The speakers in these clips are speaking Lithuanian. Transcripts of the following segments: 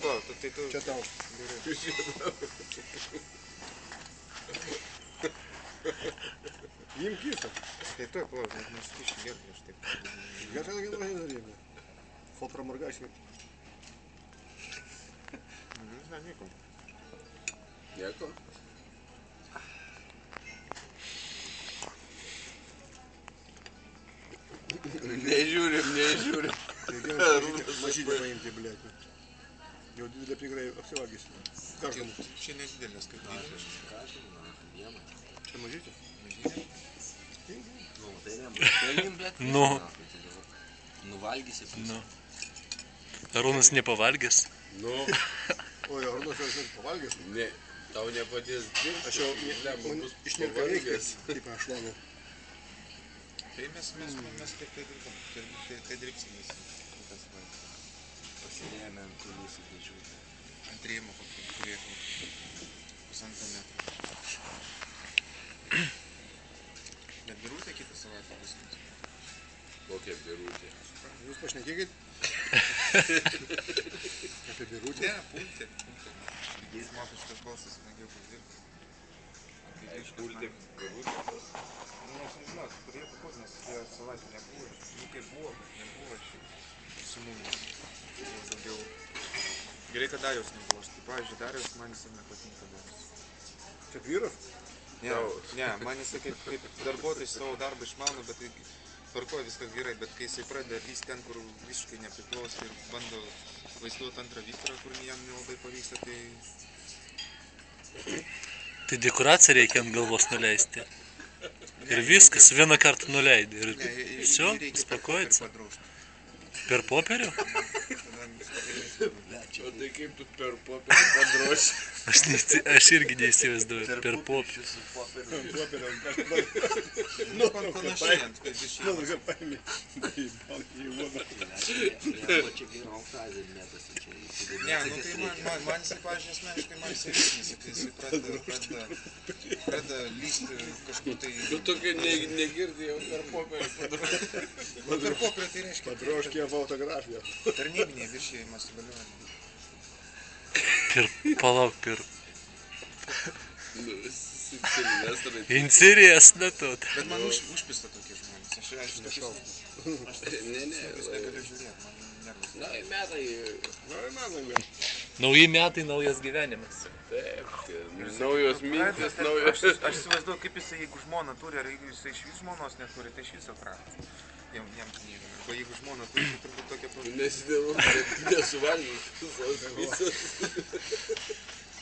Palauk, tai tu... Čia tau. Imk visą. Tai tu, palauk, nesukiši gerklę, aš taip. Gerklę gerai darėme. Kol pramargaisi. Ne, nieko. Nieko? Nežiūrim. Mažylį paimti, blėti. Jau didelė tikrai apsivalgysi. Kažkam. Čia nedidelės, kaip didelės. Čia mažytė? Nu. Nuvalgysi. Nu. Arūnas nepavalgęs. Nu. Oi, Arūnas jau pavalgęs? Ne, tau nepadės dirbti. Aš jau išnirka reikės. Taip, aš manau. Tai mes taip dirbam. Tai dirbsim visi. Pasirėmė ant tų mūsų pečių. Ant rėmų kokį turėtų. Pusantro metro. Bet Birutė kitą savaitę viskas. Kokia Birutė? Jūs pašnekėkit? Apie Birutę? Ne, punktė. Jis mato šitas balsas, smagiau pasidirbti. Pulti Birutė? Nežinau, turėtų būt, nes jie savaitę nebuvo. Kaip buvo, bet nebuvo su mumis. Daugiau. Gerai, kad Dariaus nebuvo. Aš taip, pavyzdžiui, Dariaus man jisai nepatinka Dariaus. Čia vyras? Ne, man jisai kaip darbuotojas savo darbą išmano, bet tvarkoja viskas gerai, bet kai jisai pradeda lįsti ten, kur visiškai nepriklauso ir bando vaizduoti antrą Viktorą, kur jam nelabai pavyksta, tai... Tai dekoraciją reikia ant galvos nuleisti. Ir viskas, vieną kartą nuleidai. Ir все, uspokojasi. Per popierių? O tai kaip tu per popierių padroši? Aš irgi neįsivaizduoju. Per popierių. Ant popierių. Panašiai ant višį. Nu, ką paėmė. Balkį į vodą. Ne, nu tai man jisai, pavyzdžiui, asmeniškai man jisai vyksnėsi, kai jisai pradeda lysti kažkur tai... Tu tokia negirdi jau per popierių padroši. Nu, per popierių tai reiškia... Padroškė fotografiją. Tarnybiniai viršėjimas įgaliojimai. Palauk. Silvestrai. Интересно тут. Bet man užpista tokie žmonės. Aš tokius... Ne. Negaliu žiūrėti, man nervas. Nauji metai, naujas gyvenimas. Taip, naujos mintis, naujos... Aš įsivaizduoju, kaip jisai, jeigu žmona turi, ar jeigu jisai iš vis žmonos neturi, tai iš viso pratas. Jam knygą. Arba jeigu žmona turi, tai turbūt tokia problema. Nesidėlu, bet nesuvalgys visos picos.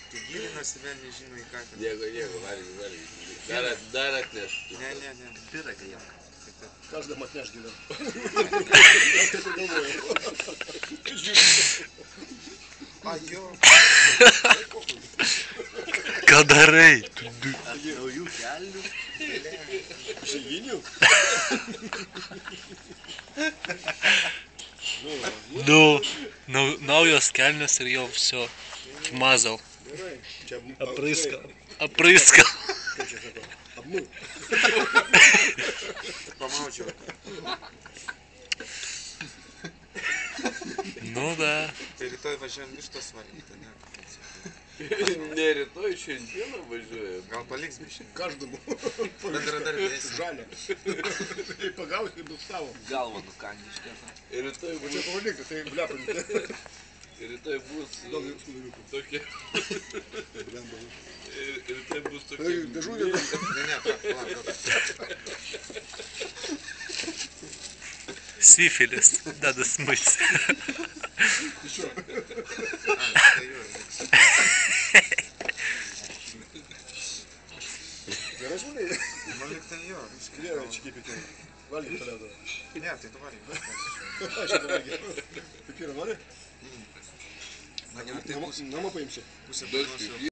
Tai gilinasi vėl nežino į ką. Nieko, valgys. Dar atneš. Ne. Piraką jam. Každam atneš giliau. A, jo. Ką darai? Naujų kelnių. Žyginių? Nu, naujos kelnios ir jau все. Вмазал. Gerai. Čia Опрыскал. Kaip čia sako? Apmul. Pamaučiau. Nu da. Tai rytoj važiuojam vištos valgyti, ne? Ne rytoj, šiandieną važiuojam. Gal paliks bišį? Každamu. Bendradarbės. Žalia. Tai pagausi, kaip bus tavo. Galva nukandi iš tiesą. Ir rytoj O čia pavalikti, tai blepinti. bus Daug skuduriukų. tokia... Blemba. Ir rytoj bus tokia... Tai dėžūnė. Ne, palauk. Сифилис. Надо смыть. Iš jo. Tai jo. Gerai žmonė. Nu, lyg tai jo. Gerai, čia kaip įtėjo. Valgyt toliau tada. Ne, tai tu valyk. Aš šitą valgyt. Pipirą nori? Man jau tai bus Namą paimsi. pusė Daug dienos jau.